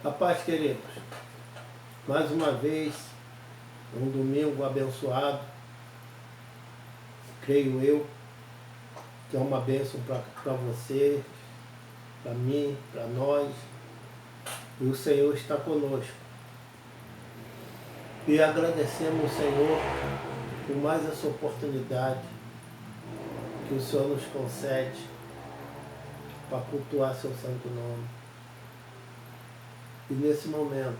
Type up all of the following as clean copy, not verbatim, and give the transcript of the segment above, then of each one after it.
A paz, queridos. Mais uma vez, um domingo abençoado, creio eu, que é uma bênção para você, para mim, para nós, e o Senhor está conosco. E agradecemos ao Senhor por mais essa oportunidade que o Senhor nos concede para cultuar seu santo nome. E nesse momento,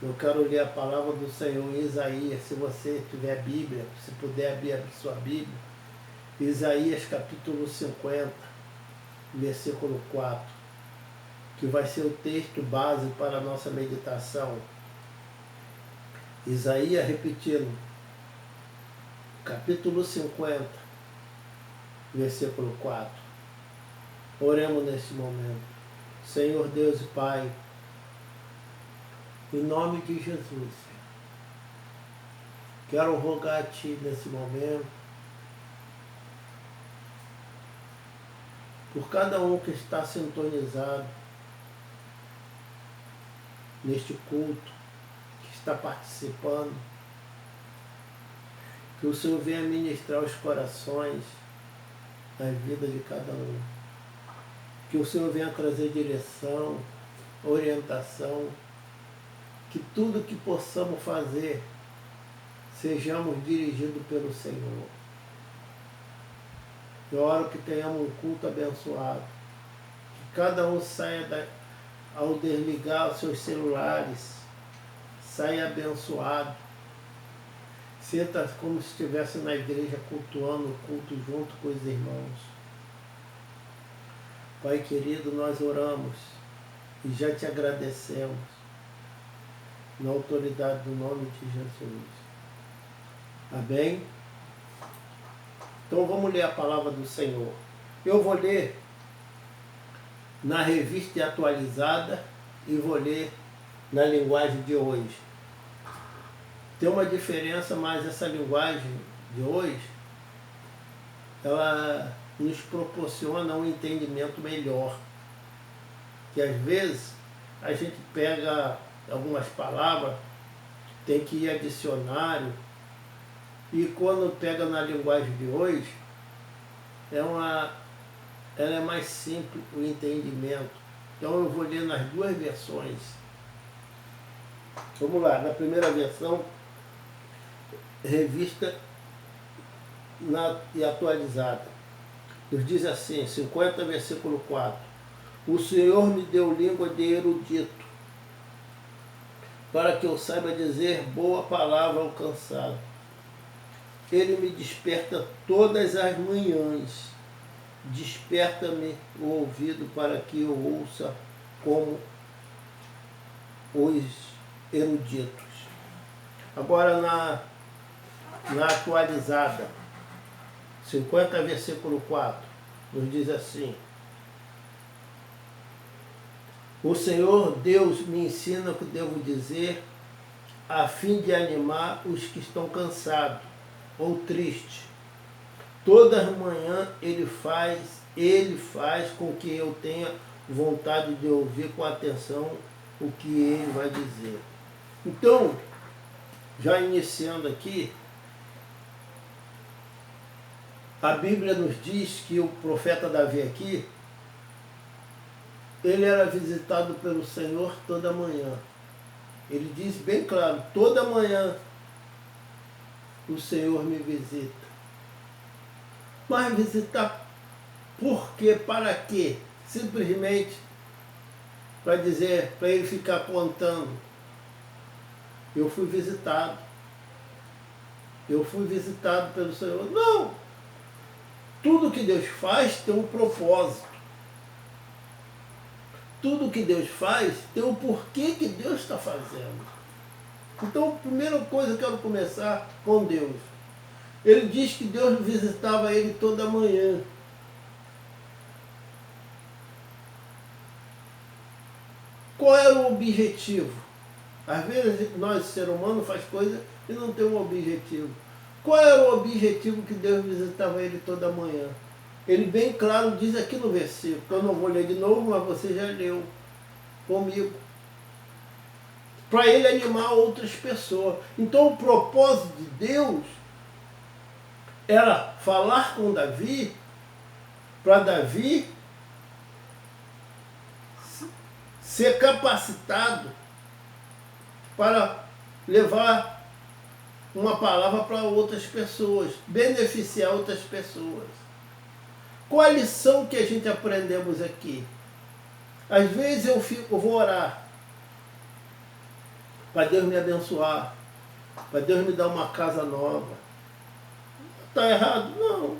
eu quero ler a palavra do Senhor em Isaías, se você tiver Bíblia, se puder abrir sua Bíblia, Isaías capítulo 50, versículo 4, que vai ser o texto base para a nossa meditação. Isaías, repetindo, capítulo 50, versículo 4. Oremos neste momento. Senhor Deus e Pai, em nome de Jesus, quero rogar a Ti nesse momento, por cada um que está sintonizado neste culto, que está participando, que o Senhor venha ministrar os corações, a vida de cada um, que o Senhor venha trazer direção, orientação, que tudo que possamos fazer, sejamos dirigidos pelo Senhor. Eu oro que tenhamos um culto abençoado, que cada um saia, ao desligar os seus celulares, saia abençoado, sinta como se estivesse na igreja cultuando o culto junto com os irmãos. Pai querido, nós oramos e já te agradecemos, na autoridade do nome de Jesus. Amém? Então vamos ler a palavra do Senhor. Eu vou ler na revista atualizada e vou ler na linguagem de hoje. Tem uma diferença, mas essa linguagem de hoje, ela nos proporciona um entendimento melhor. Que às vezes a gente pega algumas palavras, tem que ir a dicionário, e quando pega na linguagem de hoje, ela é mais simples o entendimento. Então eu vou ler nas duas versões. Vamos lá, na primeira versão, revista e atualizada, nos diz assim, 50 versículo 4. O Senhor me deu língua de erudito, para que eu saiba dizer boa palavra ao cansado. Ele me desperta todas as manhãs, desperta-me o ouvido para que eu ouça como os eruditos. Agora na atualizada, 50 versículo 4, nos diz assim: o Senhor Deus me ensina o que devo dizer, a fim de animar os que estão cansados ou tristes. Todas as manhãs ele faz com que eu tenha vontade de ouvir com atenção o que ele vai dizer. Então, já iniciando aqui, a Bíblia nos diz que o profeta Davi aqui, ele era visitado pelo Senhor toda manhã. Ele diz bem claro, toda manhã o Senhor me visita. Mas visitar por quê? Para quê? Simplesmente para dizer, para ele ficar contando, eu fui visitado pelo Senhor. Não! Tudo que Deus faz tem um propósito. Tudo que Deus faz tem um porquê que Deus está fazendo. Então, a primeira coisa que eu quero começar com Deus. Ele diz que Deus visitava ele toda manhã. Qual era o objetivo? Às vezes nós, ser humano, faz coisas e não tem um objetivo. Qual era o objetivo que Deus visitava ele toda manhã? Ele bem claro diz aqui no versículo, eu não vou ler de novo, mas você já leu comigo. para ele animar outras pessoas. Então o propósito de Deus era falar com Davi, para Davi ser capacitado para levar uma palavra para outras pessoas, beneficiar outras pessoas. Qual a lição que a gente aprendemos aqui? Às vezes eu vou orar para Deus me abençoar, para Deus me dar uma casa nova. Está errado? Não.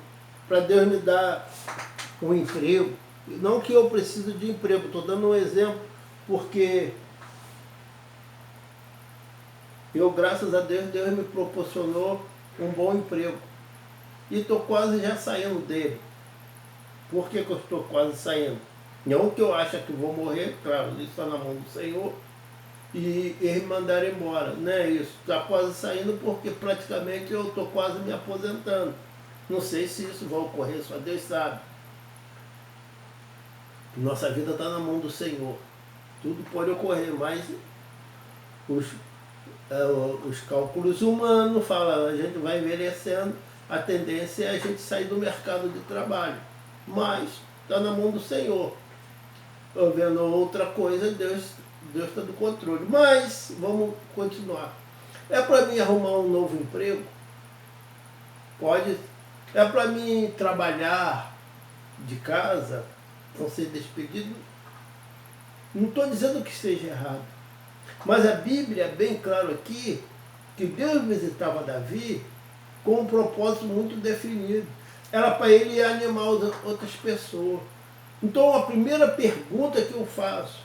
Para Deus me dar um emprego. Não que eu preciso de emprego, estou dando um exemplo, porque eu, graças a Deus, Deus me proporcionou um bom emprego. E estou quase já saindo dele. Por que eu estou quase saindo? Não que eu ache que vou morrer, claro, isso está na mão do Senhor, e eles me mandaram embora. Não é isso. Está quase saindo porque praticamente eu estou quase me aposentando. Não sei se isso vai ocorrer, só Deus sabe. Nossa vida está na mão do Senhor. Tudo pode ocorrer, mas os cálculos humanos falam, a gente vai envelhecendo, a tendência é a gente sair do mercado de trabalho. Mas está na mão do Senhor. Vendo outra coisa, Deus está do controle. Mas vamos continuar. É para mim arrumar um novo emprego? Pode. É para mim trabalhar de casa, não ser despedido? Não estou dizendo que esteja errado. Mas a Bíblia é bem claro aqui que Deus visitava Davi com um propósito muito definido. Era para ele animar outras pessoas. Então a primeira pergunta que eu faço: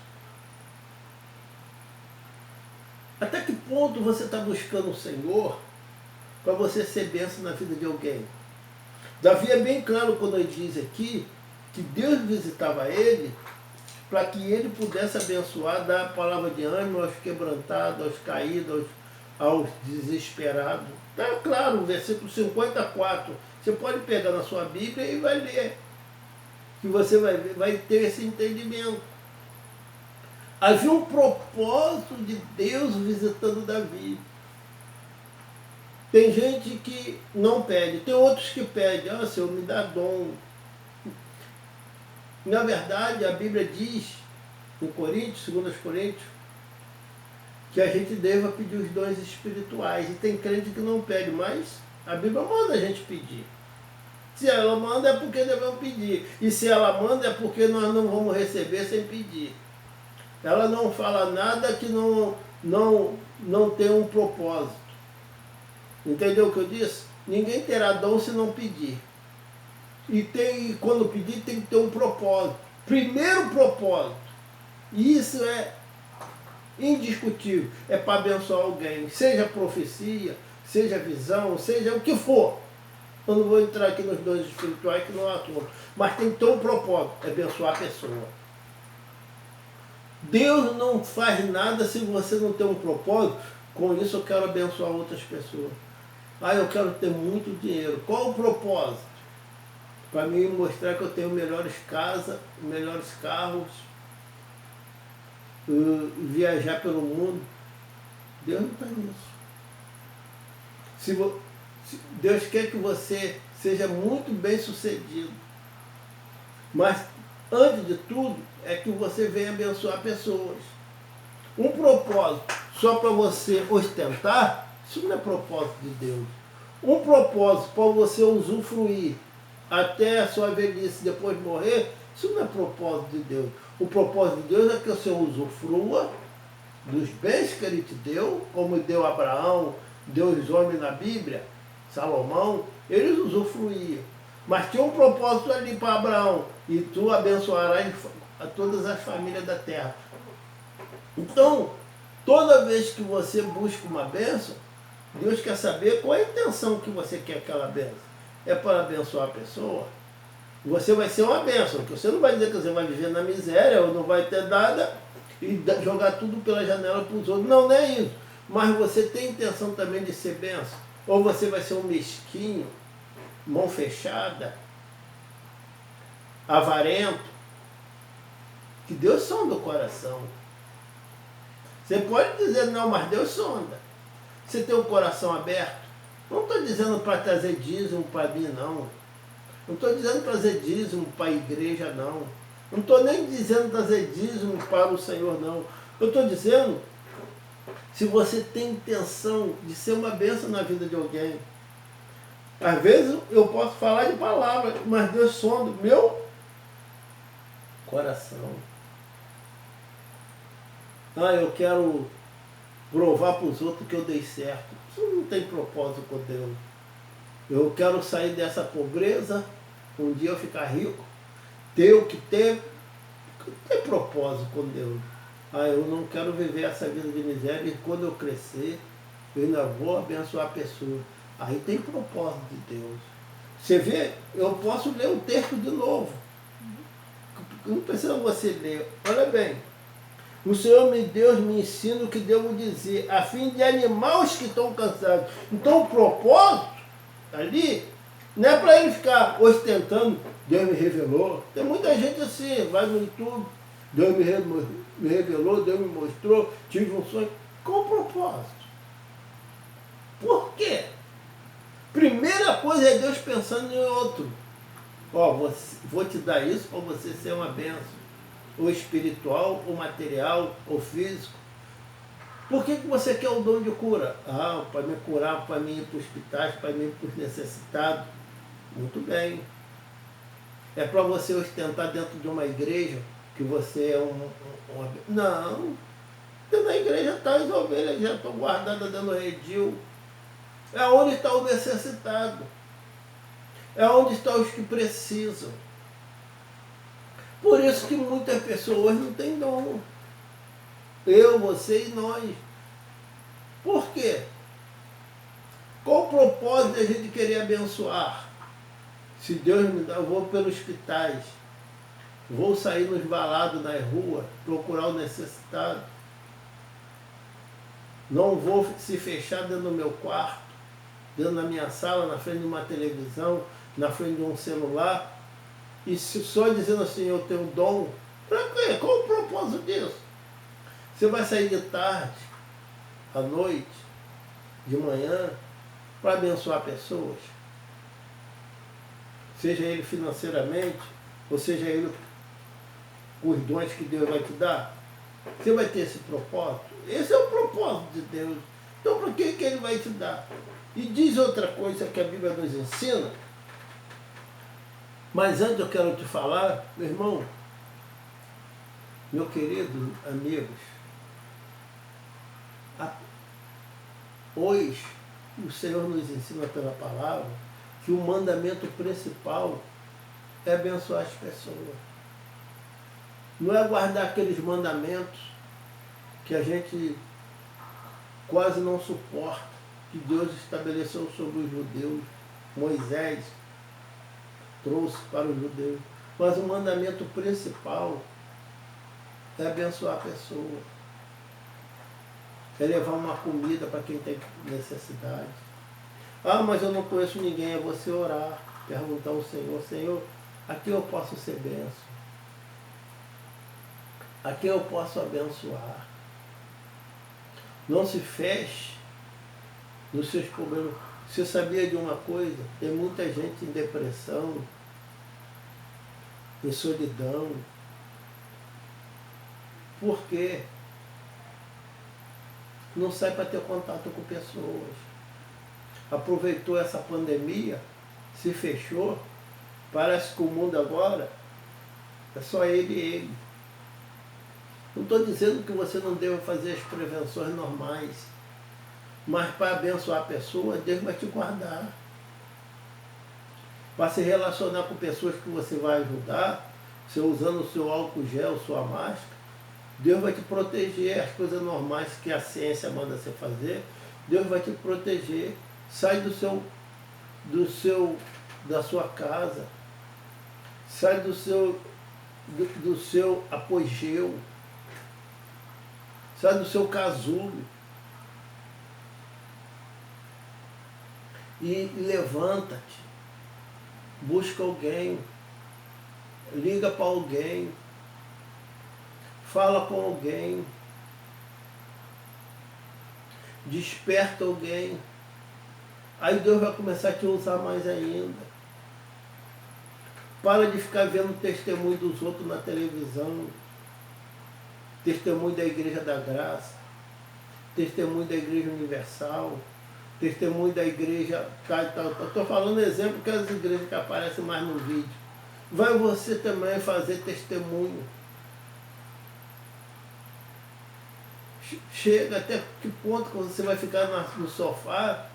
até que ponto você está buscando o Senhor para você ser bênção na vida de alguém? Davi é bem claro quando ele diz aqui que Deus visitava ele para que ele pudesse abençoar, dar a palavra de ânimo aos quebrantados, aos caídos, aos desesperados. Está claro, o versículo 54. Você pode pegar na sua Bíblia e vai ler. Que você vai ter esse entendimento. Havia um propósito de Deus visitando Davi. Tem gente que não pede, tem outros que pedem, Senhor, me dá dom. Na verdade, a Bíblia diz, em Coríntios, 2 Coríntios, que a gente deva pedir os dons espirituais. E tem crente que não pede, mas a Bíblia manda a gente pedir. Se ela manda é porque devemos pedir. E se ela manda é porque nós não vamos receber sem pedir. Ela não fala nada que não tem um propósito. Entendeu o que eu disse? Ninguém terá dom se não pedir. E quando pedir tem que ter um propósito. Primeiro propósito. E isso é indiscutível. É para abençoar alguém. Seja profecia, seja visão, seja o que for. Eu não vou entrar aqui nos dons espirituais que não é assunto. Mas tem que ter um propósito. É abençoar a pessoa. Deus não faz nada se você não tem um propósito. Com isso eu quero abençoar outras pessoas. Eu quero ter muito dinheiro. Qual o propósito? Para mim mostrar que eu tenho melhores casas, melhores carros, viajar pelo mundo. Deus não está nisso. Deus quer que você seja muito bem sucedido. Mas, antes de tudo, é que você venha abençoar pessoas. Um propósito só para você ostentar, isso não é propósito de Deus. Um propósito para você usufruir até a sua velhice, depois de morrer, isso não é propósito de Deus. O propósito de Deus é que você usufrua dos bens que Ele te deu, como deu Abraão, deu os homens na Bíblia, Salomão, eles usufruíam. Mas tinha um propósito ali para Abraão, e tu abençoarás a todas as famílias da terra. Então, toda vez que você busca uma bênção, Deus quer saber qual é a intenção que você quer aquela bênção. É para abençoar a pessoa? Você vai ser uma bênção, porque você não vai dizer que você vai viver na miséria, ou não vai ter nada, e jogar tudo pela janela para os outros. Não, não é isso. Mas você tem intenção também de ser bênção? Ou você vai ser um mesquinho, mão fechada, avarento? Que Deus sonda o coração. Você pode dizer, não, mas Deus sonda. Você tem o coração aberto? Não estou dizendo para trazer dízimo para mim, não. Não estou dizendo trazer dízimo para a igreja, não. Não estou nem dizendo trazer dízimo para o Senhor, não. Eu estou dizendo, se você tem intenção de ser uma bênção na vida de alguém, às vezes eu posso falar de palavras, mas Deus sonda o meu coração. Eu quero provar para os outros que eu dei certo. Isso não tem propósito com Deus. Eu quero sair dessa pobreza, um dia eu ficar rico, ter o que ter, não tem propósito com Deus. Eu não quero viver essa vida de miséria e quando eu crescer, eu ainda vou abençoar a pessoa. Aí tem propósito de Deus. Você vê, eu posso ler o texto de novo. Não precisa você ler. Olha bem. O Senhor Deus me ensina o que devo dizer, a fim de animar os que estão cansados. Então o propósito ali não é para ele ficar ostentando, Deus me revelou. Tem muita gente assim, vai no YouTube, Deus me revelou, Deus me mostrou, tive um sonho. Qual o propósito? Por quê? Primeira coisa é Deus pensando em outro. Vou te dar isso para você ser uma bênção. Ou espiritual, ou material, ou físico. Por que você quer o dom de cura? Para me curar, para mim ir para os hospitais, para mim ir para os necessitados. Muito bem. É para você ostentar dentro de uma igreja que você é Não. Dentro da igreja está as ovelhas, já estão guardadas dentro do redil. É onde está o necessitado. É onde estão os que precisam. Por isso que muitas pessoas não têm dom. Eu, você e nós. Por quê? Qual o propósito da gente querer abençoar? Se Deus me dá, eu vou pelos hospitais, vou sair nos balados, nas ruas, procurar o necessitado. Não vou se fechar dentro do meu quarto, dentro da minha sala, na frente de uma televisão, na frente de um celular, e só dizendo assim, eu tenho dom. Para quê? Qual o propósito disso? Você vai sair de tarde, à noite, de manhã, para abençoar pessoas. Seja ele financeiramente, ou seja ele os dons que Deus vai te dar. Você vai ter esse propósito. Esse é o propósito de Deus. Então, para que Ele vai te dar? E diz outra coisa que a Bíblia nos ensina. Mas antes eu quero te falar, meu irmão, meu querido amigos, hoje o Senhor nos ensina pela palavra que o mandamento principal é abençoar as pessoas. Não é guardar aqueles mandamentos que a gente quase não suporta, que Deus estabeleceu sobre os judeus. Moisés trouxe para os judeus. Mas o mandamento principal é abençoar a pessoa. É levar uma comida para quem tem necessidade. Mas eu não conheço ninguém. É você orar, perguntar ao Senhor, Senhor, aqui eu posso ser bênção. Aqui eu posso abençoar. Não se feche nos seus problemas. Você sabia de uma coisa? Tem muita gente em depressão, em solidão. Por quê? Não sai para ter contato com pessoas. Aproveitou essa pandemia, se fechou. Parece que o mundo agora é só ele e ele. Não estou dizendo que você não deva fazer as prevenções normais, mas para abençoar a pessoa, Deus vai te guardar. Para se relacionar com pessoas que você vai ajudar, você usando o seu álcool gel, sua máscara, Deus vai te proteger. As coisas normais que a ciência manda você fazer, Deus vai te proteger. Sai da sua casa, sai do seu apogeu, sai do seu casulo e levanta-te, busca alguém, liga para alguém, fala com alguém, Desperta alguém. Aí Deus vai começar a te usar mais ainda. Para de ficar vendo o testemunho dos outros na televisão. Testemunho da Igreja da Graça. Testemunho da Igreja Universal. Testemunho da igreja tal. Estou falando exemplo que as igrejas que aparecem mais no vídeo. Vai você também fazer testemunho. Chega até que ponto que você vai ficar no sofá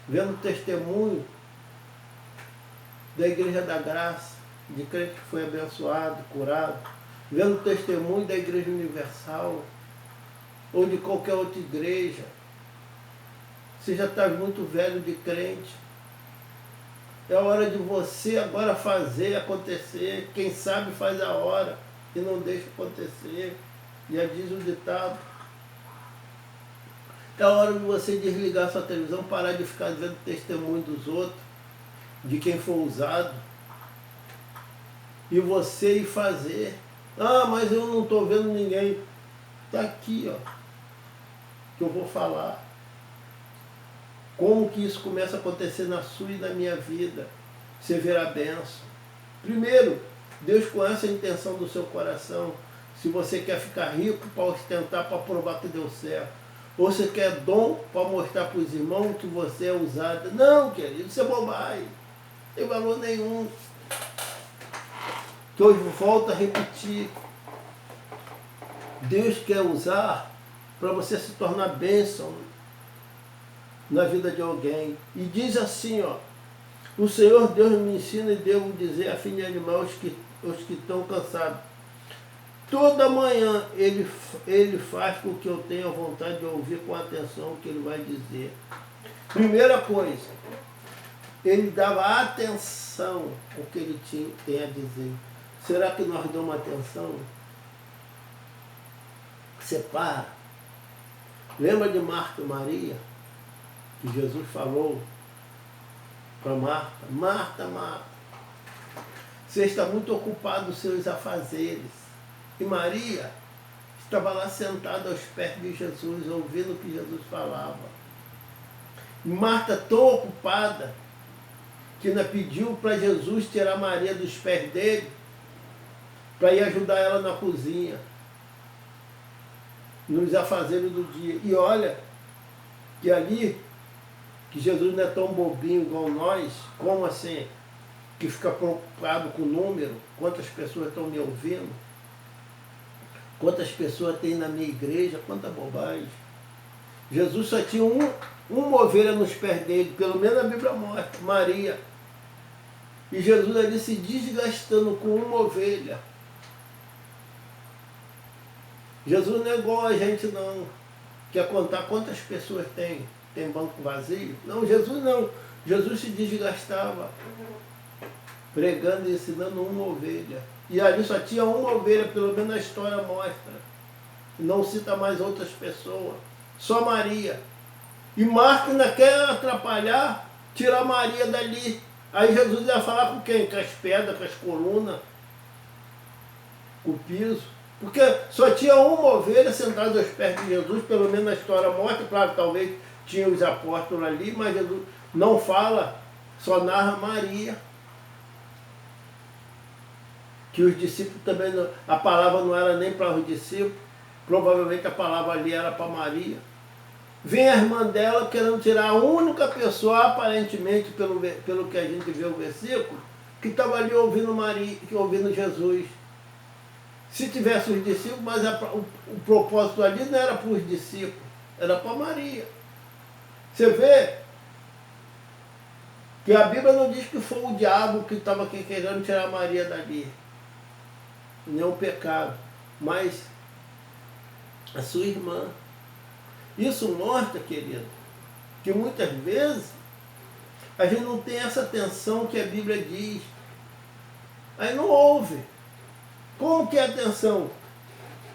vendo testemunho da Igreja da Graça, de crente que foi abençoado, curado, vendo testemunho da Igreja Universal ou de qualquer outra igreja. Você já está muito velho de crente. É hora de você agora fazer acontecer. Quem sabe faz a hora e não deixa acontecer. Já diz o ditado. É hora de você desligar sua televisão, parar de ficar vendo testemunho dos outros, de quem for usado, e você ir fazer. Ah, mas eu não estou vendo ninguém. Está aqui, ó, que eu vou falar. Como que isso começa a acontecer na sua e na minha vida? Você verá a bênção. Primeiro, Deus conhece a intenção do seu coração. Se você quer ficar rico para ostentar, para provar que deu certo. Ou você quer dom para mostrar para os irmãos que você é usado. Não, querido, isso é bobagem. Não tem valor nenhum. Que eu volto a repetir. Deus quer usar para você se tornar bênção na vida de alguém. E diz assim, ó. O Senhor Deus me ensina e devo dizer a fim de animar os que estão cansados. Toda manhã ele faz com que eu tenha vontade de ouvir com atenção o que ele vai dizer. Primeira coisa, ele dava atenção ao que ele tem a dizer. Será que nós damos atenção? Separa. Lembra de Marta e Maria? Que Jesus falou para Marta: Marta, Marta, você está muito ocupado dos seus afazeres. E Maria estava lá sentada aos pés de Jesus, ouvindo o que Jesus falava. E Marta, tão ocupada, que ainda pediu para Jesus tirar Maria dos pés dele, para ir ajudar ela na cozinha, nos afazeres do dia. E olha, que ali, que Jesus não é tão bobinho igual nós, como assim, que fica preocupado com o número, quantas pessoas estão me ouvindo, quantas pessoas tem na minha igreja, quanta bobagem. Jesus só tinha uma ovelha nos pés dele, pelo menos a Bíblia mostra, Maria. E Jesus ali se desgastando com uma ovelha. Jesus não é igual a gente não, quer contar quantas pessoas tem banco vazio. Não, Jesus não. Jesus se desgastava pregando e ensinando uma ovelha. E ali só tinha uma ovelha, pelo menos a história mostra. Não cita mais outras pessoas. Só Maria. E Marta ainda quer atrapalhar, tirar Maria dali. Aí Jesus ia falar com quem? Com as pedras, com as colunas, com o piso. Porque só tinha uma ovelha sentada aos pés de Jesus, pelo menos na história mostra. Claro, talvez tinha os apóstolos ali, mas Jesus não fala, só narra Maria. Que os discípulos também, não, a palavra não era nem para os discípulos, provavelmente a palavra ali era para Maria. Vem a irmã dela querendo tirar a única pessoa, aparentemente, pelo que a gente vê o versículo, que estava ali ouvindo Maria, ouvindo Jesus. Se tivesse os discípulos, mas o propósito ali não era para os discípulos, era para Maria. Você vê que a Bíblia não diz que foi o diabo que estava aqui querendo tirar Maria dali. Nem o pecado, mas a sua irmã. Isso mostra, querido, que muitas vezes a gente não tem essa atenção que a Bíblia diz. Aí não ouve. Como que é a atenção?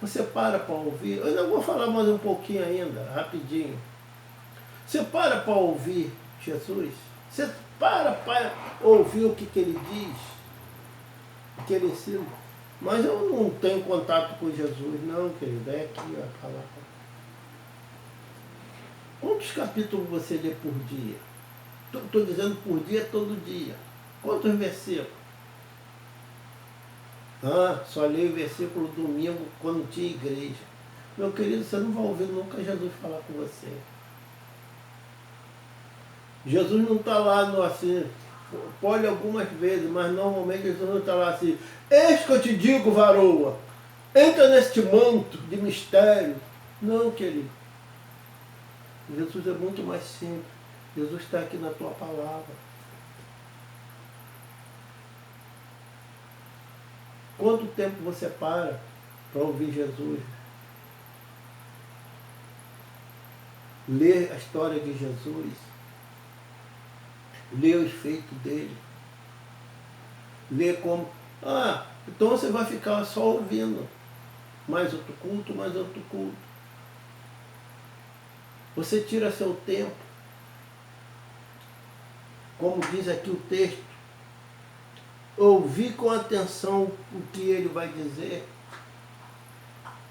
Você para ouvir. Eu ainda vou falar mais um pouquinho ainda, rapidinho. Você para ouvir Jesus. Você para ouvir o que ele diz, o que ele ensina. Mas eu não tenho contato com Jesus, não, querido. É aqui, ó, a palavra. Quantos capítulos você lê por dia? Estou dizendo por dia, todo dia. Quantos versículos? Ah, só leio o versículo domingo quando tinha igreja. Meu querido, você não vai ouvir nunca Jesus falar com você. Jesus não está lá no assim, pode algumas vezes, mas normalmente Jesus não está lá assim, eis que eu te digo, varoa, entra neste manto de mistério. Não, querido. Jesus é muito mais simples. Jesus está aqui na tua palavra. Quanto tempo você para ouvir Jesus? Ler a história de Jesus. Ler os feitos dele. Ler como... Ah, então você vai ficar só ouvindo. Mais outro culto, mais outro culto. Você tira seu tempo. Como diz aqui o texto. Ouvir com atenção o que ele vai dizer.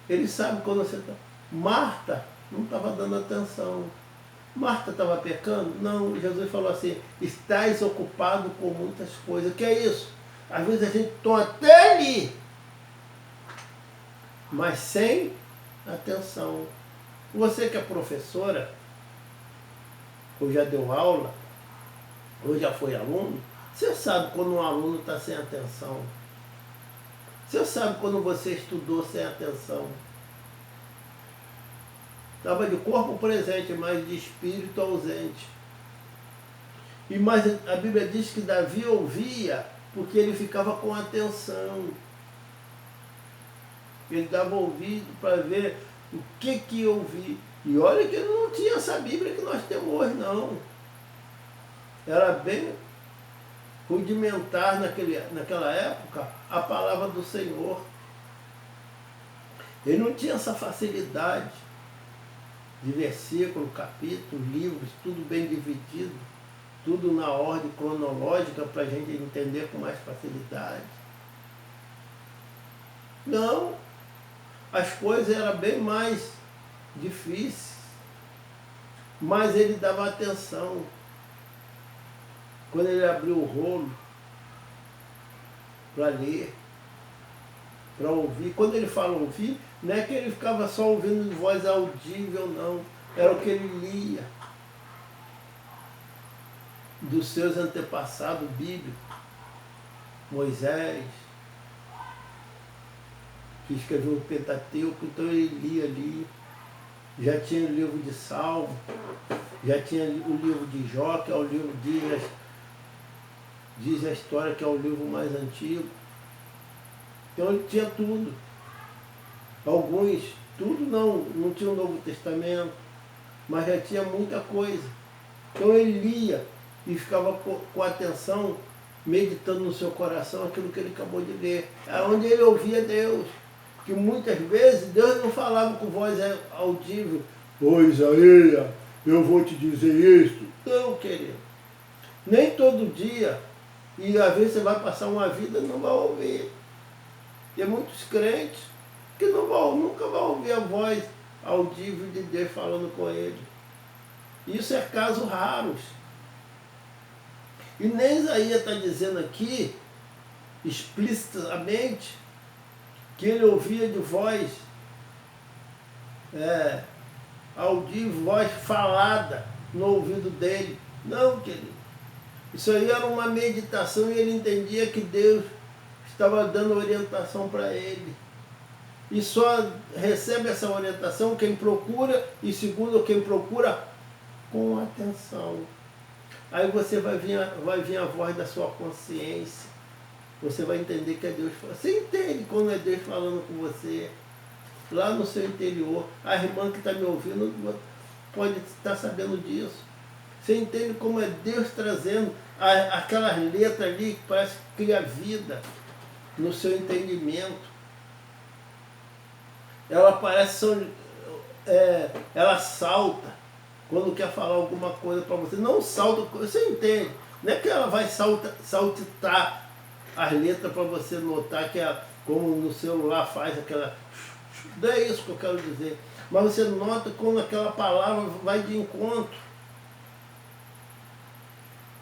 Ele sabe quando você está... Marta não estava dando atenção. Marta estava pecando? Não, Jesus falou assim, estás ocupado com muitas coisas. O que é isso? Às vezes a gente está até ali, mas sem atenção. Você que é professora, ou já deu aula, ou já foi aluno, você sabe quando um aluno está sem atenção. Você sabe quando você estudou sem atenção. Estava de corpo presente, mas de espírito ausente. Mas a Bíblia diz que Davi ouvia porque ele ficava com atenção. Ele dava ouvido para ver o que ouvir. E olha que ele não tinha essa Bíblia que nós temos hoje, não. Era bem rudimentar naquela época a palavra do Senhor. Ele não tinha essa facilidade de versículo, capítulo, livros, tudo bem dividido, tudo na ordem cronológica para a gente entender com mais facilidade. Não, as coisas eram bem mais difíceis, mas ele dava atenção. Quando ele abriu o rolo para ler, para ouvir, quando ele fala ouvir, não é que ele ficava só ouvindo de voz audível, não. Era o que ele lia dos seus antepassados bíblicos. Moisés, que escreveu o Pentateuco, então ele lia ali. Já tinha o livro de Salmo, já tinha o livro de Jó, que é o livro diz a história, que é o livro mais antigo. Então ele tinha tudo. Alguns, tudo não tinha o Novo Testamento, mas já tinha muita coisa. Então ele lia e ficava com atenção, meditando no seu coração aquilo que ele acabou de ler. É onde ele ouvia Deus. Que muitas vezes Deus não falava com voz audível. Ô Isaías, eu vou te dizer isso. Não, querido. Nem todo dia. E às vezes você vai passar uma vida e não vai ouvir. Tem muitos crentes que nunca vão ouvir a voz audível de Deus falando com ele. Isso é casos raros. E nem Isaías está dizendo aqui, explicitamente, que ele ouvia de voz audível, voz falada no ouvido dele. Não, querido. Isso aí era uma meditação e ele entendia que Deus estava dando orientação para ele. E só recebe essa orientação quem procura, e segundo, quem procura com atenção. Aí você vai vir a voz da sua consciência. Você vai entender que é Deus falando. Você entende quando é Deus falando com você, lá no seu interior. A irmã que está me ouvindo pode estar sabendo disso. Você entende como é Deus trazendo aquelas letras ali que parece que cria vida no seu entendimento. Ela parece, ela salta quando quer falar alguma coisa para você. Não salta, você entende. Não é que ela vai saltitar as letras para você notar que como no celular faz aquela... Não é isso que eu quero dizer. Mas você nota quando aquela palavra vai de encontro.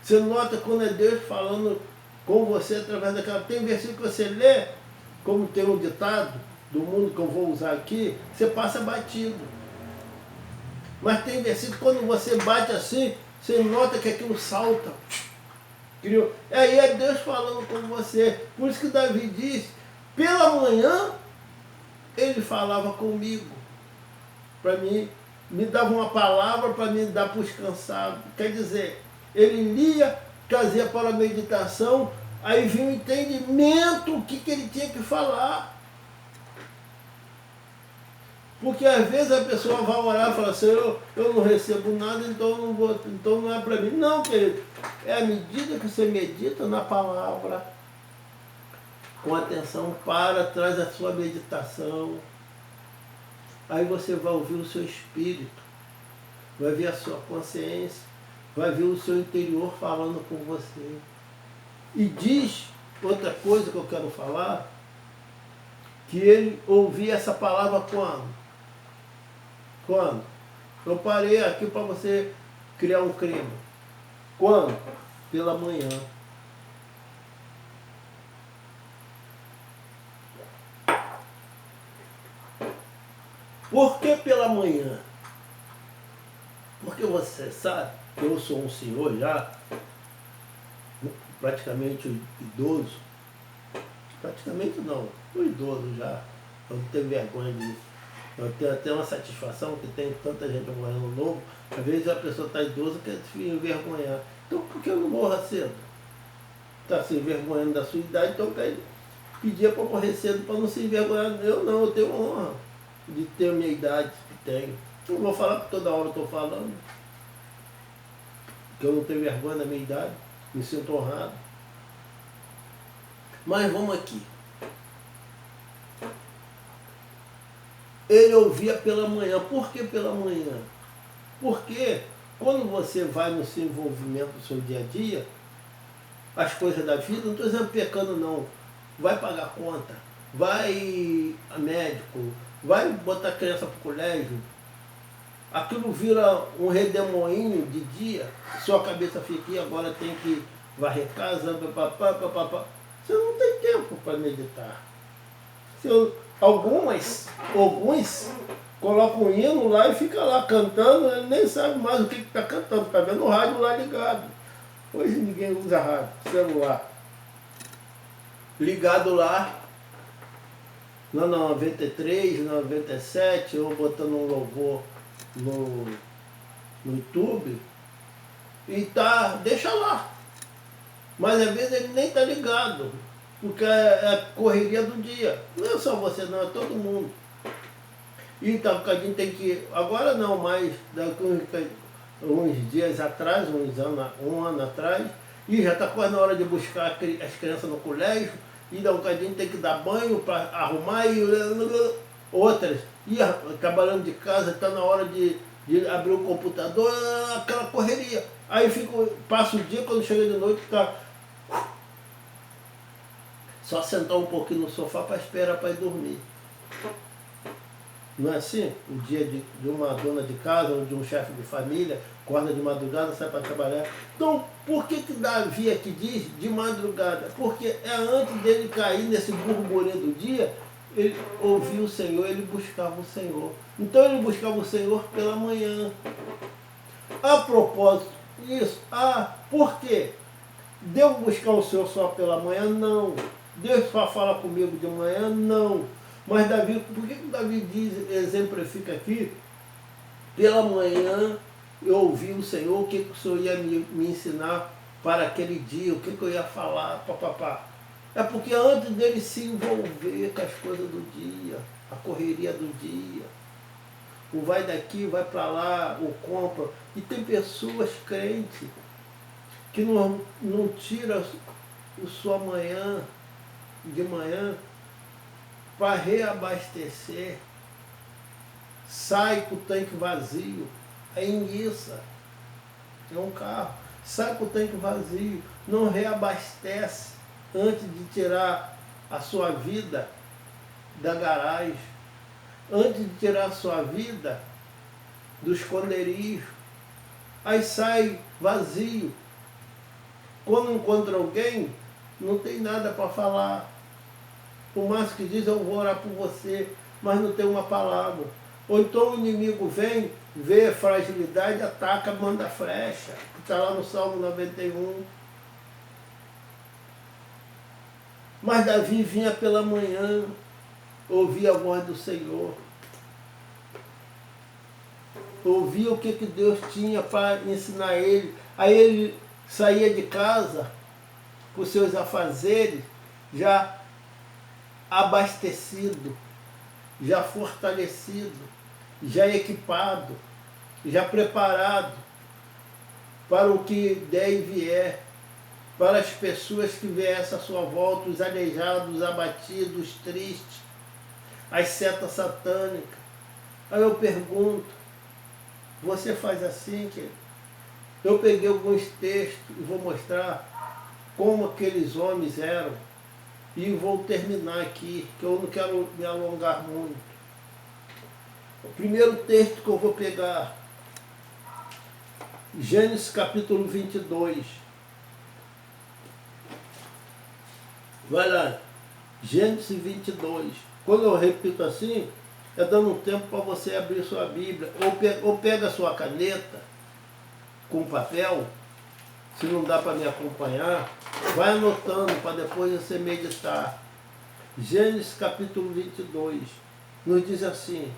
Você nota quando é Deus falando com você através daquela... Tem versículo que você lê, como tem um ditado do mundo que eu vou usar aqui, você passa batido. Mas tem versículo quando você bate assim, você nota que aquilo salta. Aí é Deus falando com você. Por isso que Davi diz, pela manhã ele falava comigo. Para mim, me dava uma palavra para me dar para os cansados. Quer dizer, ele lia, trazia para a meditação, aí vinha o entendimento, o que ele tinha que falar. Porque às vezes a pessoa vai orar e fala assim, eu não recebo nada, então eu não vou, então não é para mim. Não, querido, é à medida que você medita na palavra, com atenção, traz a sua meditação. Aí você vai ouvir o seu espírito, vai ver a sua consciência, vai ver o seu interior falando com você. E diz outra coisa que eu quero falar, que ele ouvia essa palavra quando? Quando? Eu parei aqui para você criar um clima. Quando? Pela manhã. Por que pela manhã? Porque você sabe que eu sou um senhor já, praticamente idoso. Praticamente não, um idoso já. Eu não tenho vergonha disso. Eu tenho até uma satisfação que tem tanta gente morrendo novo. Às vezes a pessoa está idosa e quer se envergonhar. Então por que eu não morra cedo? Está se envergonhando da sua idade, então pedia para morrer cedo para não se envergonhar. Eu não, eu tenho honra de ter a minha idade que tenho. Não vou falar que toda hora eu estou falando. Que eu não tenho vergonha da minha idade. Me sinto honrado. Mas vamos aqui. Ele ouvia pela manhã. Por que pela manhã? Porque quando você vai no seu envolvimento do seu dia a dia, as coisas da vida, não estou dizendo pecando não, vai pagar conta, vai a médico, vai botar a criança para o colégio, aquilo vira um redemoinho de dia, sua cabeça fica aqui, agora tem que varrer casa, papapá. Você não tem tempo para meditar. Alguns colocam um hino lá e fica lá cantando, ele nem sabe mais o que está cantando, está vendo o rádio lá ligado. Hoje ninguém usa rádio, celular. Ligado lá, na 93, 97, ou botando um louvor no YouTube, e deixa lá. Mas às vezes ele nem está ligado, porque é a correria do dia. Não é só você não, é todo mundo. E tá um bocadinho tem que. Agora não, mas daqui uns dias atrás, um ano atrás, e já está quase na hora de buscar as crianças no colégio, e dá um bocadinho tem que dar banho para arrumar e outras. E trabalhando de casa, está na hora de abrir o computador, aquela correria. Aí passa o dia, quando chega de noite, fica só sentar um pouquinho no sofá para esperar para ir dormir. Não é assim? O dia de uma dona de casa ou de um chefe de família, acorda de madrugada, sai para trabalhar. Então, por que Davi aqui diz de madrugada? Porque é antes dele cair nesse burburinho do dia, ele ouvia o Senhor, ele buscava o Senhor. Então ele buscava o Senhor pela manhã. A propósito disso, por quê? Devo buscar o Senhor só pela manhã? Não. Deus só fala comigo de manhã? Não. Mas Davi, por que Davi exemplifica aqui? Pela manhã eu ouvi o Senhor, o que o Senhor ia me ensinar para aquele dia, o que eu ia falar, papapá. É porque antes dele se envolver com as coisas do dia, a correria do dia, o vai daqui, vai para lá, o compra. E tem pessoas crentes que não tiram a sua manhã, de manhã, para reabastecer, sai com o tanque vazio, é enguiça, é um carro, sai com o tanque vazio, não reabastece antes de tirar a sua vida da garagem. antes de tirar a sua vida do esconderijo. Aí sai vazio. Quando encontra alguém, não tem nada para falar. Por mais que diz, eu vou orar por você, mas não tem uma palavra. Ou então o inimigo vem, vê a fragilidade, ataca, manda flecha. Está lá no Salmo 91. Mas Davi vinha pela manhã, ouvia a voz do Senhor. Ouvia o que Deus tinha para ensinar ele. Aí ele saía de casa com seus afazeres já abastecido, já fortalecido, já equipado, já preparado para o que der e vier, para as pessoas que viessem à sua volta, os aleijados, os abatidos, os tristes, as setas satânicas. Aí eu pergunto, você faz assim, querido? Eu peguei alguns textos e vou mostrar como aqueles homens eram. E vou terminar aqui, que eu não quero me alongar muito. O primeiro texto que eu vou pegar, Gênesis capítulo 22. Vai lá, Gênesis 22. Quando eu repito assim, é dando um tempo para você abrir sua Bíblia. Ou pega a sua caneta com papel, se não dá para me acompanhar, vai anotando para depois você meditar. Gênesis capítulo 22 nos diz assim: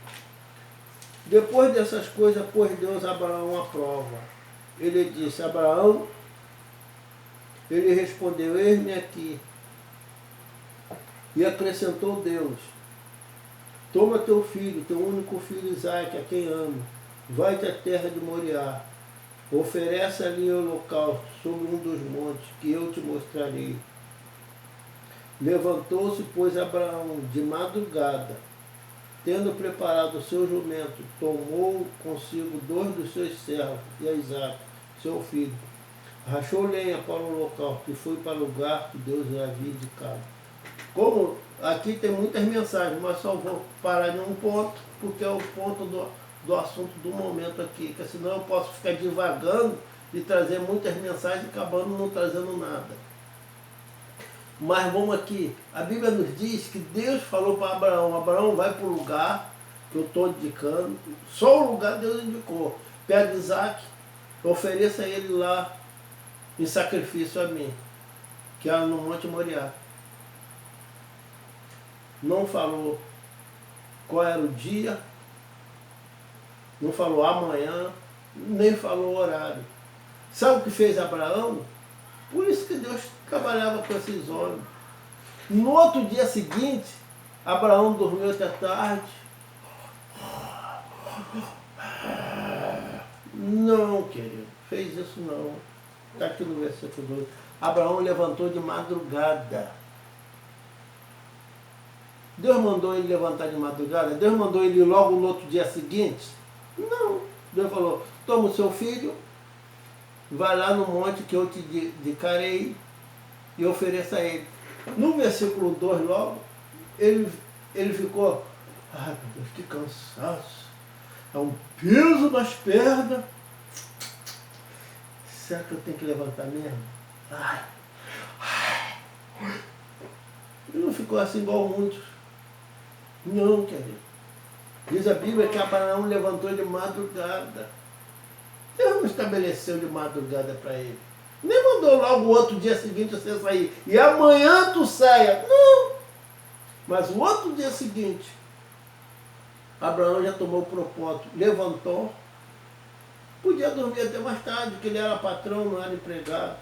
depois dessas coisas, pôs Deus a Abraão à prova. Ele disse: Abraão, ele respondeu: eis-me aqui. E acrescentou Deus: toma teu filho, teu único filho Isaque, a quem amo, vai-te à terra de Moriá, oferece ali o holocausto sobre um dos montes que eu te mostrarei. Levantou-se, pois, Abraão de madrugada, tendo preparado o seu jumento, tomou consigo 2 dos seus servos e a Isaque, seu filho, rachou lenha para o holocausto e foi para o lugar que Deus lhe havia indicado. Como aqui tem muitas mensagens, mas só vou parar em um ponto, porque é o ponto do assunto do momento aqui, que senão eu posso ficar divagando e trazer muitas mensagens acabando não trazendo nada. Mas vamos aqui, a Bíblia nos diz que Deus falou para Abraão: Abraão, vai para o lugar que eu estou indicando, só o lugar Deus indicou, pega Isaque, ofereça ele lá em sacrifício a mim, que era no Monte Moriá. Não falou qual era o dia, não falou amanhã, nem falou o horário. Sabe o que fez Abraão? Por isso que Deus trabalhava com esses homens. No outro dia seguinte, Abraão dormiu até tarde. Não, querido, fez isso não. Está aqui no versículo 2. Abraão levantou de madrugada. Deus mandou ele levantar de madrugada? Deus mandou ele ir logo no outro dia seguinte? Não. Deus falou: toma o seu filho, vai lá no monte que eu te indicarei e ofereça a ele. No versículo 2 logo, ele ficou: ai meu Deus, que cansaço, é um peso nas pernas, será que eu tenho que levantar mesmo? Ele não ficou assim igual muitos. Não, querido. Diz a Bíblia que Abraão levantou de madrugada. Deus não estabeleceu de madrugada para ele. Nem mandou logo o outro dia seguinte você sair. E amanhã tu saia. Não. Mas o outro dia seguinte, Abraão já tomou o propósito. Levantou. Podia dormir até mais tarde, porque ele era patrão, não era empregado.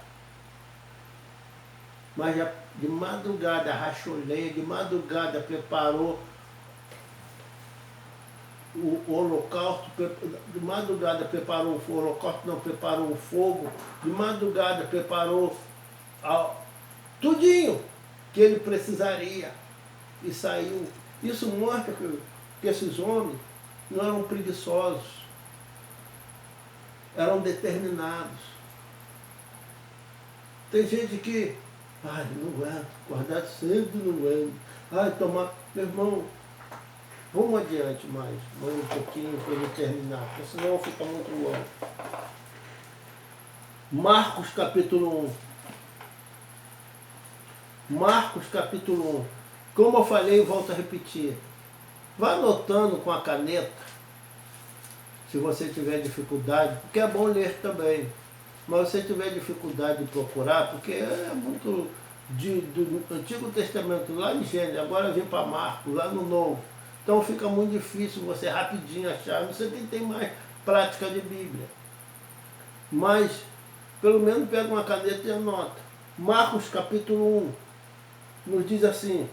Mas já de madrugada rachou lenha, de madrugada preparou o holocausto, de madrugada preparou o holocausto, não, preparou o fogo, de madrugada preparou tudinho que ele precisaria e saiu. Isso mostra que esses homens não eram preguiçosos, eram determinados. Tem gente que, não aguento, acordar cedo não aguento, tomar, meu irmão, Vamos adiante mais um pouquinho para ele terminar, porque senão fica muito longo. Marcos capítulo 1. Marcos capítulo 1. Como eu falei, volto a repetir. Vá anotando com a caneta, se você tiver dificuldade, porque é bom ler também. Mas se você tiver dificuldade de procurar, porque é muito do Antigo Testamento, lá em Gênesis, agora vem para Marcos, lá no Novo. Então fica muito difícil você rapidinho achar, não sei quem tem mais prática de Bíblia. Mas, pelo menos pega uma caneta e anota. Marcos capítulo 1 nos diz assim,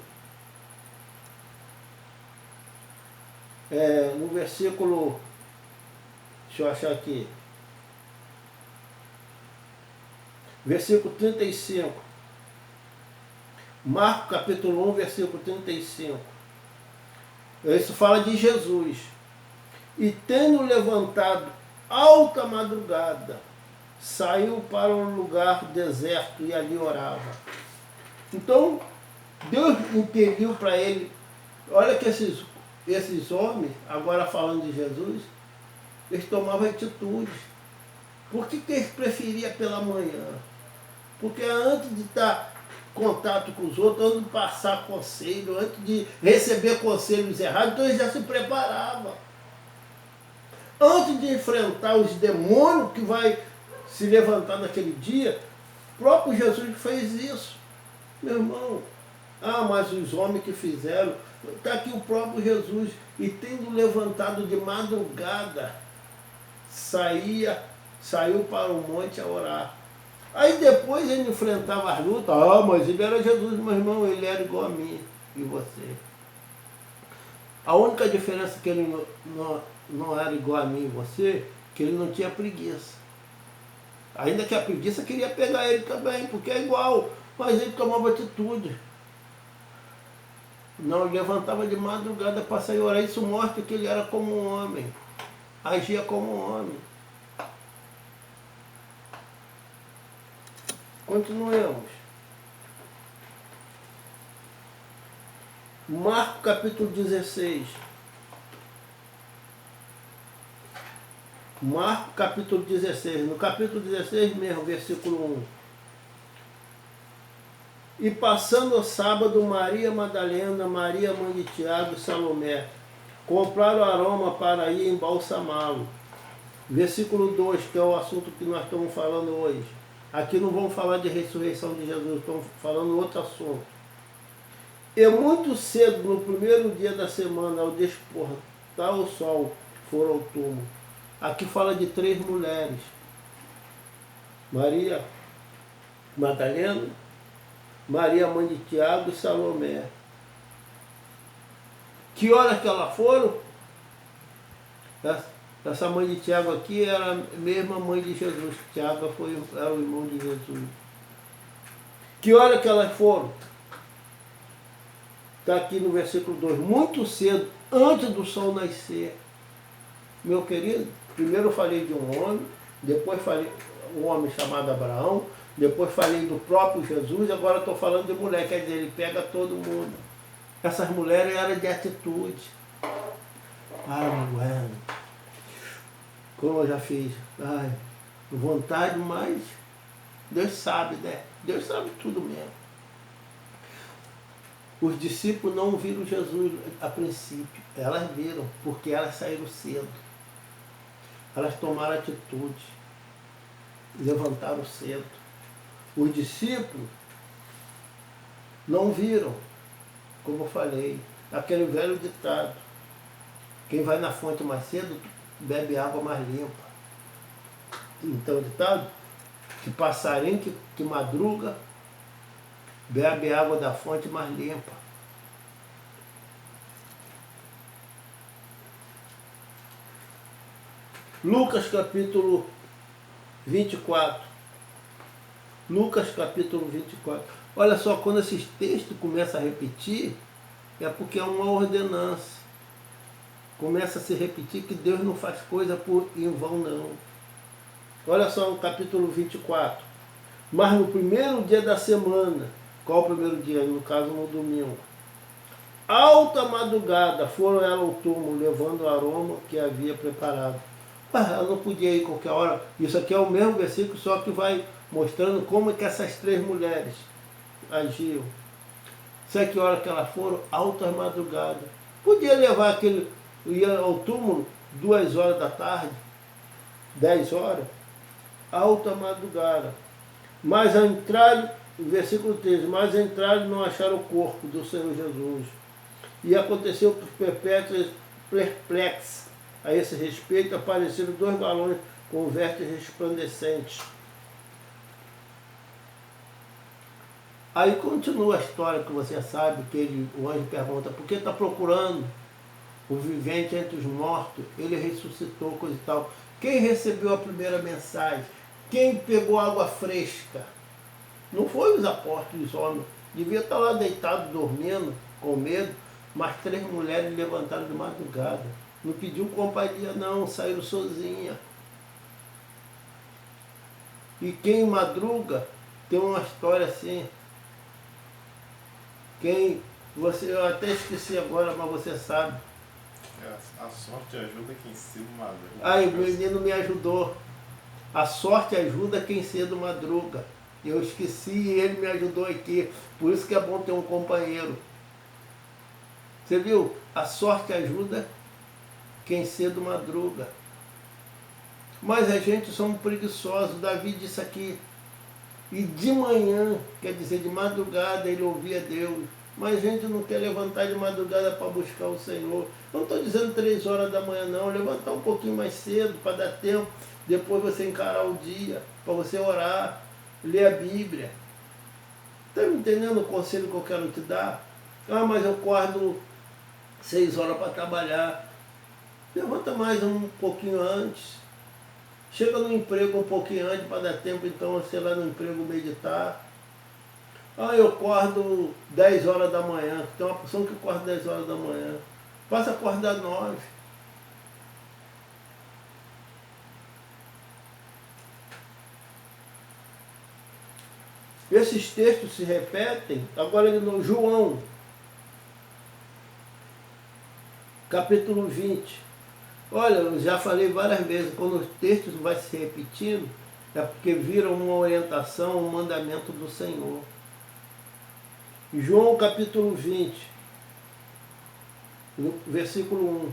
no versículo, deixa eu achar aqui, versículo 35. Marcos capítulo 1, versículo 35. Isso fala de Jesus. E tendo levantado alta madrugada, saiu para um lugar deserto e ali orava. Então, Deus impeliu para ele, olha que esses homens, agora falando de Jesus, eles tomavam atitudes. Por que eles preferiam pela manhã? Porque antes de estar em contato com os outros, antes de passar conselho, antes de receber conselhos errados, então eles já se preparavam. Antes de enfrentar os demônios que vai se levantar naquele dia, o próprio Jesus fez isso. Meu irmão, mas os homens que fizeram, está aqui o próprio Jesus, e tendo levantado de madrugada, saiu para o monte a orar. Aí depois ele enfrentava as lutas, mas ele era Jesus, meu irmão, ele era igual a mim e você. A única diferença que ele não era igual a mim e você, que ele não tinha preguiça. Ainda que a preguiça queria pegar ele também, porque é igual, mas ele tomava atitude. Não, ele levantava de madrugada para sair orar. Isso mostra que ele era como um homem, agia como um homem. Continuemos. Marcos capítulo 16. Marcos capítulo 16. No capítulo 16 mesmo, versículo 1. E passando o sábado, Maria Madalena, Maria mãe de Tiago e Salomé compraram aroma para ir embalsamá-lo. Versículo 2, que é o assunto que nós estamos falando hoje. Aqui não vamos falar de ressurreição de Jesus, estamos falando outro assunto. E muito cedo, no primeiro dia da semana, ao desportar o sol, foram ao túmulo. Aqui fala de 3 mulheres. Maria Madalena, Maria mãe de Tiago e Salomé. Que horas que elas foram? Essa mãe de Tiago aqui era a mesma mãe de Jesus. Tiago era o irmão de Jesus. Que hora que elas foram? Está aqui no versículo 2. Muito cedo, antes do sol nascer. Meu querido, primeiro eu falei de um homem, depois falei de um homem chamado Abraão, depois falei do próprio Jesus, agora estou falando de mulher, quer dizer, ele pega todo mundo. Essas mulheres eram de atitude. Bueno. Como eu já fiz, vontade, mas Deus sabe, né? Deus sabe tudo mesmo. Os discípulos não viram Jesus a princípio, elas viram, porque elas saíram cedo. Elas tomaram atitude, levantaram cedo. Os discípulos não viram, como eu falei, aquele velho ditado: quem vai na fonte mais cedo bebe água mais limpa. Então o ditado, que passarinho que madruga bebe água da fonte mais limpa. Lucas capítulo 24. Lucas capítulo 24. Olha só, quando esses textos começam a repetir, é porque é uma ordenança. Começa a se repetir que Deus não faz coisa em vão, não. Olha só o capítulo 24. Mas no primeiro dia da semana, qual o primeiro dia? No caso, no domingo. alta madrugada, foram ela ao túmulo, levando o aroma que havia preparado. Ela não podia ir qualquer hora. Isso aqui é o mesmo versículo, só que vai mostrando como é que essas três mulheres agiam. Sabe que hora que elas foram? Altas madrugadas. Podia levar aquele, ia ao túmulo 2 horas da tarde, 10 horas, alta madrugada. Mas entraram, versículo 13, mas entraram e não acharam o corpo do Senhor Jesus. E aconteceu que os perpétuos perplexos a esse respeito apareceram 2 balões com vestes resplandecentes. Aí continua a história que você sabe, que o anjo pergunta, por que está procurando o vivente entre os mortos? Ele ressuscitou, coisa e tal. Quem recebeu a primeira mensagem? Quem pegou água fresca? Não foi os apóstolos, homens. Devia estar lá deitado, dormindo, com medo, mas 3 mulheres levantaram de madrugada. Não pediu companhia não, saíram sozinhas. E quem madruga tem uma história assim. Eu até esqueci agora, mas você sabe. A sorte ajuda quem cedo madruga. Aí o menino me ajudou. A sorte ajuda quem cedo madruga. Eu esqueci e ele me ajudou aqui. Por isso que é bom ter um companheiro. Você viu? A sorte ajuda quem cedo madruga. Mas a gente somos preguiçosos. Davi disse aqui. E de manhã, quer dizer, de madrugada, ele ouvia Deus. Mas a gente não quer levantar de madrugada para buscar o Senhor. Não estou dizendo 3 horas da manhã, não. Levantar um pouquinho mais cedo para dar tempo. Depois você encarar o dia, para você orar, ler a Bíblia. Está me entendendo o conselho que eu quero te dar? Ah, mas eu acordo 6 horas para trabalhar. Levanta mais um pouquinho antes. Chega no emprego um pouquinho antes para dar tempo, então você lá no emprego meditar. Ah, eu acordo 10 horas da manhã. Tem uma pessoa que acorda 10 horas da manhã. Passa a acordar 9. Esses textos se repetem. Agora no João, capítulo 20. Olha, eu já falei várias vezes, quando os textos vai se repetindo, é porque viram uma orientação, um mandamento do Senhor. João capítulo 20, versículo 1.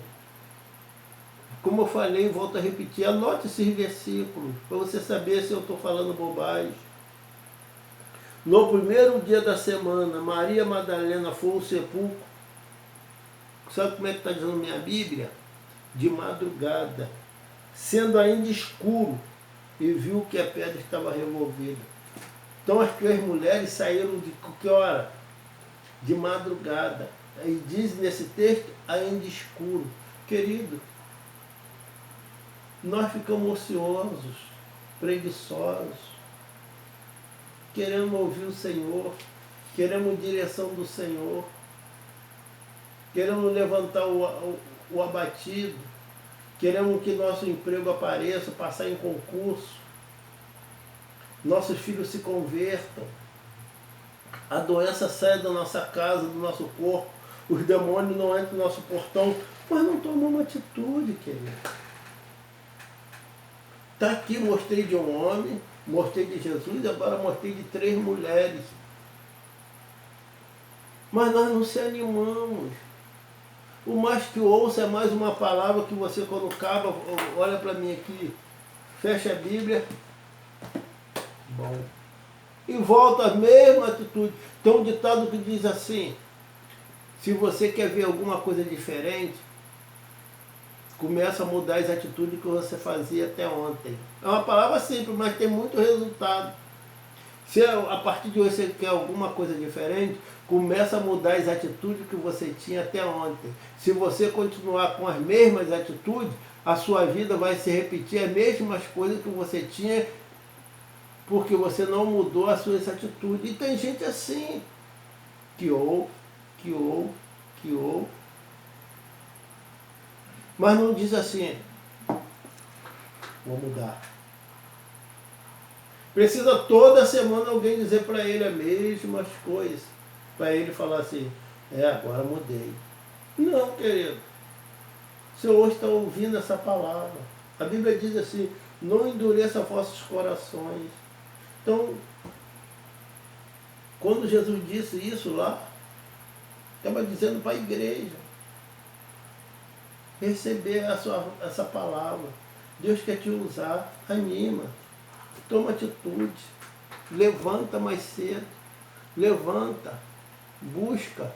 Como eu falei, volto a repetir, anote esses versículos, para você saber se eu estou falando bobagem. No primeiro dia da semana, Maria Madalena foi ao sepulcro. Sabe como é que está dizendo minha Bíblia? De madrugada, sendo ainda escuro, e viu que a pedra estava removida. Então as 3 mulheres saíram de que hora? De madrugada. Aí diz nesse texto, ainda escuro. Querido, nós ficamos ociosos, preguiçosos, queremos ouvir o Senhor, queremos direção do Senhor, queremos levantar o abatido, queremos que nosso emprego apareça, passar em concurso, nossos filhos se convertam, a doença saia da nossa casa, do nosso corpo, os demônios não entram no nosso portão, mas não tomamos atitude, querido. Está aqui, mostrei de um homem, mostrei de Jesus, agora mostrei de 3 mulheres. Mas nós não se animamos. O mais que ouça é mais uma palavra que você, quando acaba, olha para mim aqui, fecha a Bíblia, bom, e volta à mesma atitude. Tem um ditado que diz assim, se você quer ver alguma coisa diferente, começa a mudar as atitudes que você fazia até ontem. É uma palavra simples, mas tem muito resultado. Se a partir de hoje você quer alguma coisa diferente, começa a mudar as atitudes que você tinha até ontem. Se você continuar com as mesmas atitudes, a sua vida vai se repetir as mesmas coisas que você tinha, porque você não mudou as suas atitudes. E tem gente assim, que ouve, mas não diz assim, vou mudar. Precisa toda semana alguém dizer para ele as mesmas coisas. Para ele falar assim, Agora mudei. Não, querido. Você hoje está ouvindo essa palavra. A Bíblia diz assim, não endureça vossos corações. Então, quando Jesus disse isso lá, estava dizendo para a igreja receber essa palavra. Deus quer te usar, anima, toma atitude, levanta mais cedo, levanta, busca.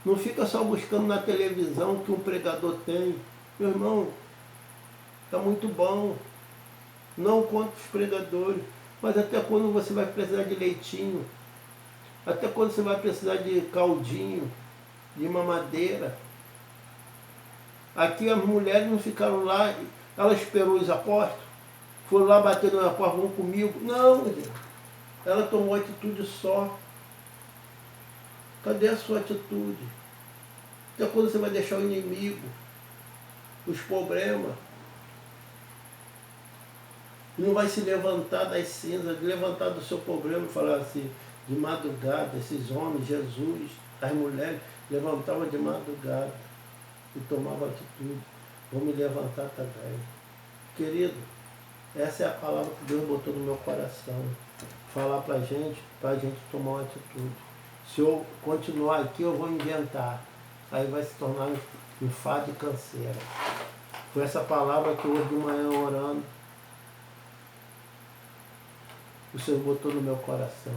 Não fica só buscando na televisão que um pregador tem. Meu irmão, está muito bom. Não contra os pregadores, mas até quando você vai precisar de leitinho, até quando você vai precisar de caldinho, de mamadeira. Aqui as mulheres não ficaram lá, ela esperou os apóstolos, foram lá bater na porta, vão comigo. Não, ela tomou atitude só. Cadê a sua atitude? Até quando você vai deixar o inimigo, os problemas? Não vai se levantar das cinzas, levantar do seu problema e falar assim, de madrugada, esses homens, Jesus, as mulheres, levantavam de madrugada e tomavam atitude. Vou me levantar também. Querido, essa é a palavra que Deus botou no meu coração. Falar para a gente tomar uma atitude. Se eu continuar aqui, eu vou inventar. Aí vai se tornar um fardo de canseira. Foi essa palavra que hoje de manhã orando, o Senhor botou no meu coração.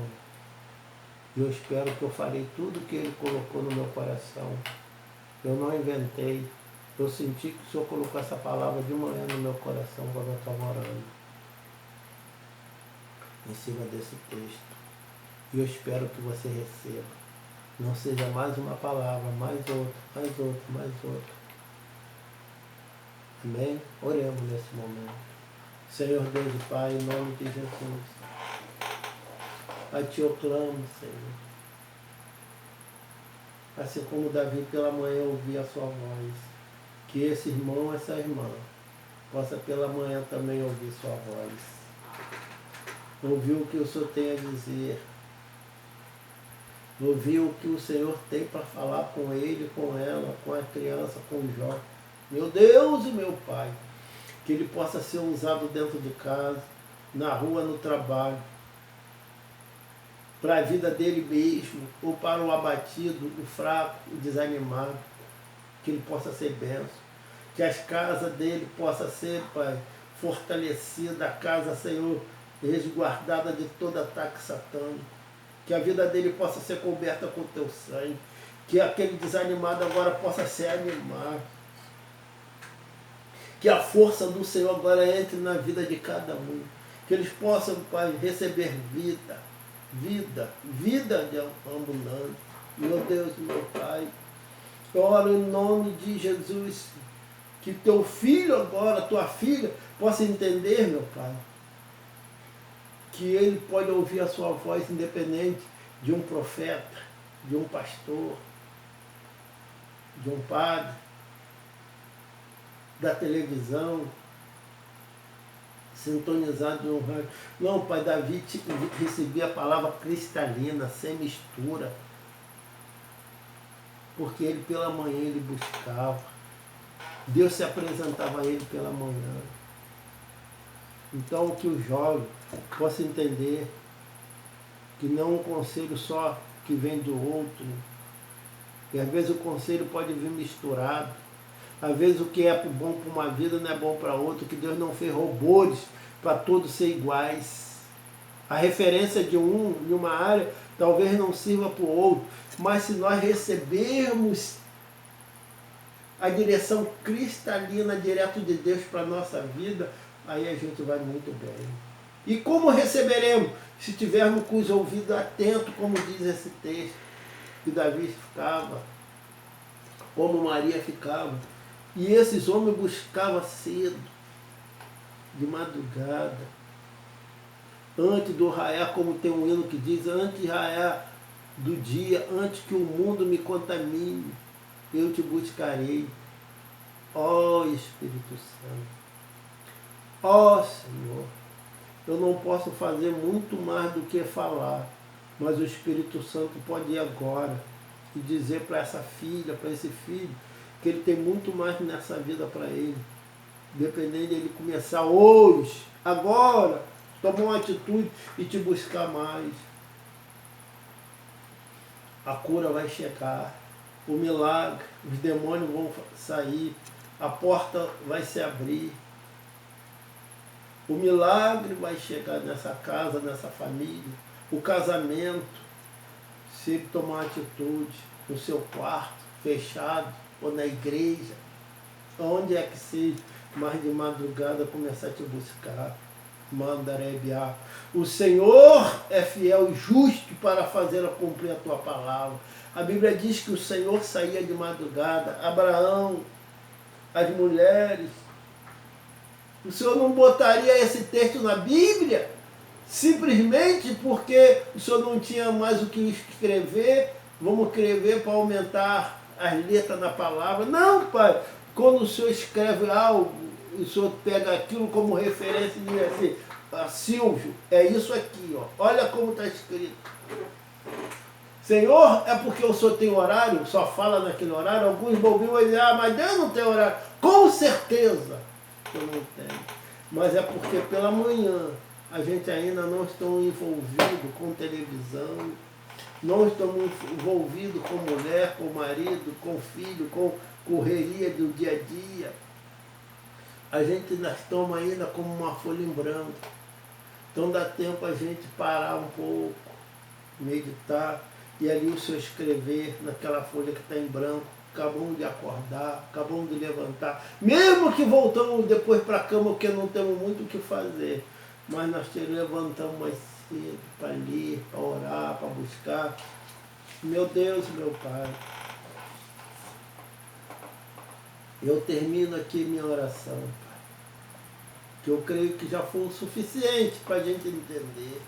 E eu espero que eu farei tudo que Ele colocou no meu coração. Eu não inventei. Eu senti que o Senhor colocou essa palavra de manhã no meu coração quando eu estava orando. Em cima desse texto. E eu espero que você receba. Não seja mais uma palavra, mais outra, mais outra, mais outra. Amém? Oremos nesse momento. Senhor Deus e Pai, em nome de Jesus. A Ti eu clamo, Senhor. Assim como Davi pela manhã ouvia a sua voz. Que esse irmão, essa irmã, possa pela manhã também ouvir sua voz. Ouvir o que o Senhor tem a dizer. Ouvir o que o Senhor tem para falar com ele, com ela, com a criança, com o jovem. Meu Deus e meu Pai. Que ele possa ser usado dentro de casa, na rua, no trabalho. Para a vida dele mesmo, ou para o abatido, o fraco, o desanimado. Que ele possa ser bênção. Que as casas dele possam ser, Pai, fortalecida, a casa, Senhor, resguardada de todo ataque satânico. Que a vida dele possa ser coberta com o teu sangue. Que aquele desanimado agora possa se animar. Que a força do Senhor agora entre na vida de cada um. Que eles possam, Pai, receber vida. Vida de ambulante. Meu Deus, meu Pai. Eu oro em nome de Jesus. Que teu filho agora, tua filha, possa entender, meu Pai. Que ele pode ouvir a sua voz independente de um profeta, de um pastor, de um padre, da televisão, sintonizado em um rádio. Não, Pai, Davi recebia a palavra cristalina, sem mistura, porque ele pela manhã ele buscava. Deus se apresentava a ele pela manhã. Então que o jovem possa entender que não um conselho só que vem do outro. E às vezes o conselho pode vir misturado. Às vezes o que é bom para uma vida não é bom para outra, que Deus não fez robôs para todos ser iguais. A referência de uma área talvez não sirva para o outro, mas se nós recebermos a direção cristalina direto de Deus para a nossa vida, aí a gente vai muito bem. E como receberemos? Se tivermos com os ouvidos atentos, como diz esse texto, que Davi ficava, como Maria ficava. E esses homens buscavam cedo, de madrugada, antes do raiar, como tem um hino que diz, antes de raiar do dia, antes que o mundo me contamine, eu te buscarei, ó Espírito Santo. Ó Senhor, eu não posso fazer muito mais do que falar, mas o Espírito Santo pode ir agora e dizer para essa filha, para esse filho, que ele tem muito mais nessa vida para ele. Dependendo dele começar hoje, agora, tomar uma atitude e te buscar mais. A cura vai chegar, o milagre, os demônios vão sair, a porta vai se abrir. O milagre vai chegar nessa casa, nessa família. O casamento, se ele tomar atitude no seu quarto, fechado, ou na igreja, onde é que seja, mas de madrugada começar a te buscar. Mandarebiá. O Senhor é fiel e justo para fazer cumprir a tua palavra. A Bíblia diz que o Senhor saía de madrugada. Abraão, as mulheres. O Senhor não botaria esse texto na Bíblia simplesmente porque o Senhor não tinha mais o que escrever. Vamos escrever para aumentar as letras na palavra. Não, Pai. Quando o Senhor escreve algo, o Senhor pega aquilo como referência e diz assim, Silvio, é isso aqui, ó. Olha como está escrito. Senhor, é porque o Senhor tem horário, só fala naquele horário. Alguns bobinhos vão dizer, mas Deus não tem horário. Com certeza eu não tenho. Mas é porque pela manhã a gente ainda não está envolvido com televisão, não estamos envolvidos com mulher, com marido, com filho, com correria do dia a dia. A gente ainda toma ainda como uma folha em branco. Então dá tempo a gente parar um pouco, meditar, e ali o Senhor escrever naquela folha que está em branco. Acabamos de acordar, acabamos de levantar. Mesmo que voltamos depois para a cama, porque não temos muito o que fazer. Mas nós te levantamos mais cedo para ler, para orar, para buscar. Meu Deus, meu Pai. Eu termino aqui minha oração, Pai. Que eu creio que já foi o suficiente para a gente entender.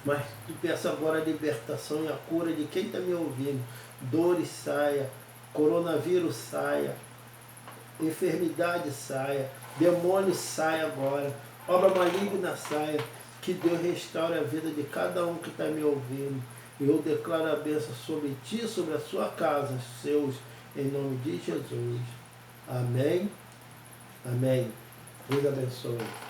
Mas te peço agora a libertação e a cura de quem está me ouvindo. Dores saia, coronavírus saia, enfermidade saia, demônio saia agora, obra maligna saia. Que Deus restaure a vida de cada um que está me ouvindo. Eu declaro a bênção sobre ti, sobre a sua casa, seus, em nome de Jesus. Amém. Amém. Deus abençoe.